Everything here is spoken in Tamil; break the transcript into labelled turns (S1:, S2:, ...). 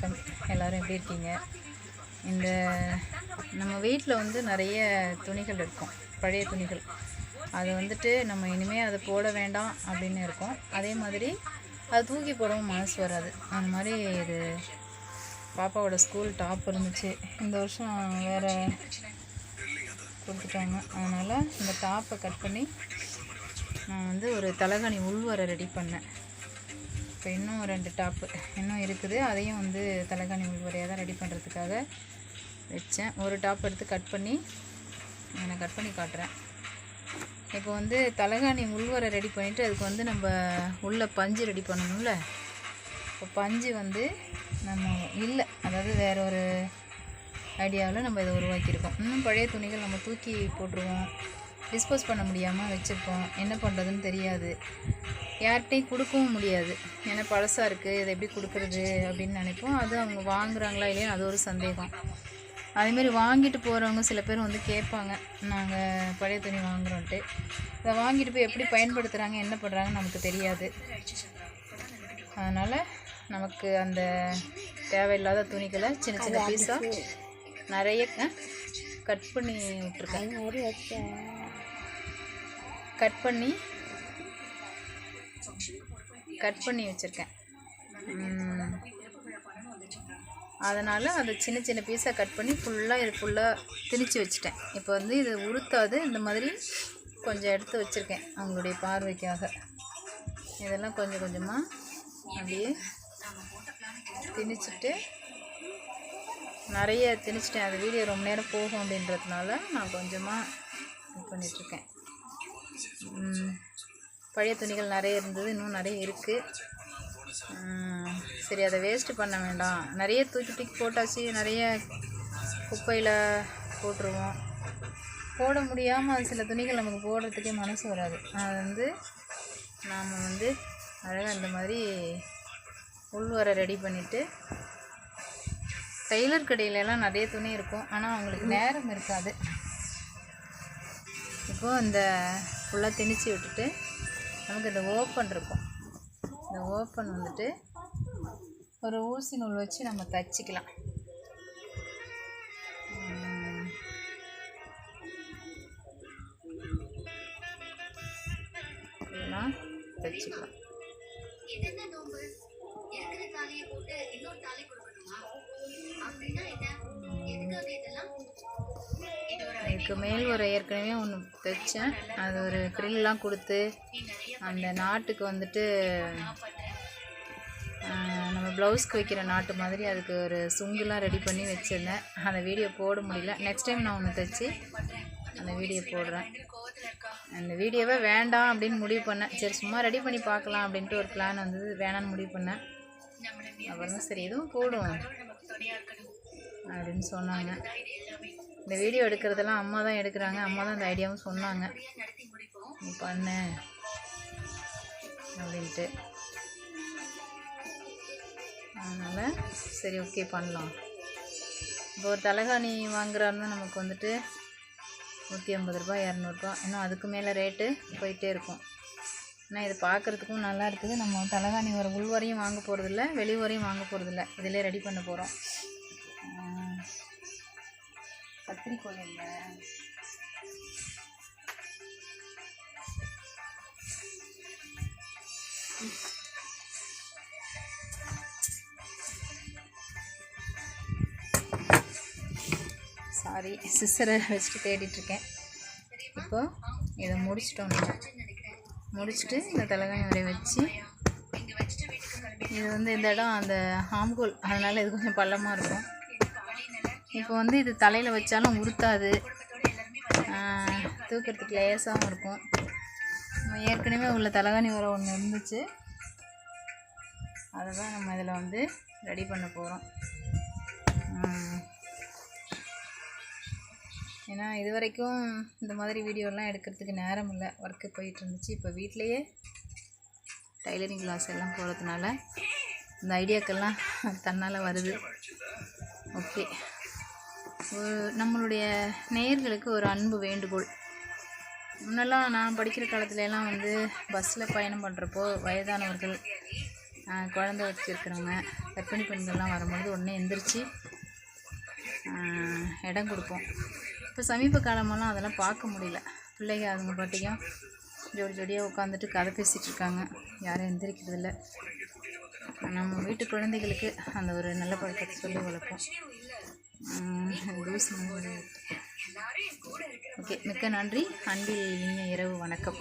S1: வணக்கம். எல்லோரும் எப்படி இருக்கீங்க? இந்த நம்ம வீட்டில் வந்து நிறைய துணிகள் இருக்கும், பழைய துணிகள். அது வந்துட்டு நம்ம இனிமேல் அதை போட வேண்டாம் அப்படின்னு இருக்கும். அதே மாதிரி அது தூக்கி போடவும் மனசு வராது. அந்த மாதிரி இது பாப்பாவோட ஸ்கூல் டாப் இருந்துச்சு. இந்த வருஷம் வேறு கொடுத்துட்டாங்க. அதனால் இந்த டாப்பை கட் பண்ணி நான் வந்து ஒரு தலகாணி உள்வரை ரெடி பண்ணேன். இப்போ இன்னும் 2 டாப்பு இன்னும் இருக்குது. அதையும் வந்து தலகாணி உள்வரையாக தான் ரெடி பண்ணுறதுக்காக வச்சேன். ஒரு டாப் எடுத்து கட் பண்ணி நான் கட் பண்ணி காட்டுறேன். இப்போ வந்து தலகாணி உள்வரை ரெடி பண்ணிவிட்டு அதுக்கு வந்து நம்ம உள்ள பஞ்சு ரெடி பண்ணணும்ல. இப்போ பஞ்சு வந்து நம்ம இல்லை, அதாவது வேறு ஒரு ஐடியாவில் நம்ம இதை உருவாக்கியிருக்கோம். இன்னும் பழைய துணிகள் நம்ம தூக்கி போட்டுருவோம், டிஸ்போஸ் பண்ண முடியாமல் வச்சுருப்போம். என்ன பண்ணுறதுன்னு தெரியாது, யார்கிட்டையும் கொடுக்கவும் முடியாது. ஏன்னா பழசாக இருக்குது, இதை எப்படி கொடுக்குறது அப்படின்னு நினைப்போம். அது அவங்க வாங்குகிறாங்களா இல்லையா, அது ஒரு சந்தேகம். அதேமாரி வாங்கிட்டு போகிறவங்க சில பேர் வந்து கேட்பாங்க, நாங்கள் பழைய துணி வாங்குகிறோன்ட்டு. இதை வாங்கிட்டு போய் எப்படி பயன்படுத்துகிறாங்க, என்ன பண்ணுறாங்கன்னு நமக்கு தெரியாது. அதனால் நமக்கு அந்த தேவையில்லாத துணிகளை சின்ன சின்ன பீஸாக நிறைய கட் பண்ணி விட்டுருக்கேன். கட் பண்ணி வச்சுருக்கேன். அதனால் அதை சின்ன சின்ன பீஸாக கட் பண்ணி இது ஃபுல்லாக திணிச்சு வச்சுட்டேன். இப்போ வந்து இது உறுத்தாது, இந்த மாதிரி கொஞ்சம் எடுத்து வச்சுருக்கேன் அவங்களுடைய பார்வைக்காக. இதெல்லாம் கொஞ்சம் கொஞ்சமாக அப்படியே திணிச்சிட்டு, நிறைய திணிச்சிட்டேன். அது வீடியோ ரொம்ப நேரம் போகும் அப்படின்றதுனால நான் கொஞ்சமாக இது பண்ணிகிட்ருக்கேன். பழைய துணிகள் நிறைய இருந்தது, இன்னும் நிறைய இருக்குது. சரி, அதை வேஸ்ட்டு பண்ண வேண்டாம். நிறைய தூக்கி போட்டாச்சு, நிறைய குப்பையில் போட்டுருவோம். போட முடியாமல் அது சில துணிகள் நமக்கு போடுறதுக்கே மனசு வராது. அது வந்து நாம் வந்து அழகாக இந்த மாதிரி உள்வரை ரெடி பண்ணிவிட்டு, டெய்லர் கடையிலலாம் நிறைய துணி இருக்கும், ஆனால் அவங்களுக்கு நேரம் இருக்காது. இப்போது இந்த ஃபுல்லாக திணிச்சு விட்டுட்டு நமக்கு இந்த ஓப்பன் இருக்கும். இந்த ஓப்பன் வந்துட்டு ஒரு ஊசி நூல் வச்சு நம்ம தைச்சிக்கலாம். இதெல்லாம் தைச்சிக்கலாம். இதுக்கு மேல் ஒரு ஏற்கனவே ஒன்று தைச்சேன். அது ஒரு ஃப்ரில்லாம் கொடுத்து அந்த நாட்டுக்கு வந்துட்டு நம்ம ப்ளவுஸ்க்கு வைக்கிற நாட்டு மாதிரி அதுக்கு ஒரு சுங்குலாம் ரெடி பண்ணி வச்சுருந்தேன். அந்த வீடியோ போட முடியல. நெக்ஸ்ட் டைம் நான் ஒன்று தைச்சி அந்த வீடியோ போடுறேன். அந்த வீடியோவை வேண்டாம் அப்படின்னு முடிவு பண்ணேன். சரி, சும்மா ரெடி பண்ணி பார்க்கலாம் அப்படின்ட்டு ஒரு பிளான் வந்தது. வேணான்னு முடிவு பண்ணேன். அப்புறம் தான் சரி எதுவும் போடும் அப்படின்னு சொன்னாங்க. இந்த வீடியோ எடுக்கிறதெல்லாம் அம்மா தான் எடுக்கிறாங்க. அம்மா தான் இந்த ஐடியாவும் சொன்னாங்க, நீ பண்ணு அப்படின்ட்டு. அதனால் சரி, ஓகே பண்ணலாம். இப்போ ஒரு தலகாணி வாங்குறாருன்னா நமக்கு வந்துட்டு 150 ரூபா 200 ரூபா, இன்னும் அதுக்கு மேலே ரேட்டு போயிட்டே இருக்கும். ஆனால் இது பார்க்குறதுக்கும் நல்லா இருக்குது. நம்ம தலகாணி ஒரு உள்வரையும் வாங்க போகிறதில்ல, வெளிவரையும் வாங்க போகிறதில்ல, இதிலே ரெடி பண்ண போகிறோம். கத்திரிக்கோள் இல்லை, சாரி, சிஸ்ஸரை வச்சுட்டு தேடிட்டுருக்கேன். இப்போ இதை முடிச்சுட்டு இந்த தலகாணி வரைய வச்சு, இது வந்து இந்த இடம் அந்த ஹாம்கோல், அதனால் இது கொஞ்சம் பள்ளமாக இருக்கும். இப்போ வந்து இது தலையில் வச்சாலும் உறுத்தாது, தூக்கிறதுக்கு லேசாகவும் இருக்கும். ஏற்கனவே உள்ள தலகாணி வர ஒன்று இருந்துச்சு, அதை தான் நம்ம இதில் வந்து ரெடி பண்ண போகிறோம். ஏன்னா இது வரைக்கும் இந்த மாதிரி வீடியோலாம் எடுக்கிறதுக்கு நேரம் இல்லை, ஒர்க்கு போயிட்டு இருந்துச்சு. இப்போ வீட்டிலையே டைலரிங் கிளாஸ் எல்லாம் போகிறதுனால இந்த ஐடியாக்கெல்லாம் தன்னால் வருது. ஓகே, நம்மளுடைய நேயர்களுக்கு ஒரு அன்பு வேண்டுகோள். முன்னெல்லாம் நான் படிக்கிற காலத்துலலாம் வந்து பஸ்ஸில் பயணம் பண்ணுறப்போ வயதானவர்கள் குழந்தை வச்சுருக்கிறவங்க கர்ப்பிணி பெண்கள்லாம் வரும்பொழுது உடனே எந்திரிச்சு இடம் கொடுப்போம். இப்போ சமீப காலமெல்லாம் அதெல்லாம் பார்க்க முடியல. பிள்ளைங்க அதுங்க பாட்டியும் ஜோடி ஜோடியாக உட்காந்துட்டு கதை பேசிகிட்டு இருக்காங்க, யாரும் எந்திரிக்கிறதில்ல. நம்ம வீட்டு குழந்தைகளுக்கு அந்த ஒரு நல்ல பழக்கத்தை சொல்லி வளர்ப்போம். ஓகே, மிக்க நன்றி. அன்பில் இனிய இரவு வணக்கம்.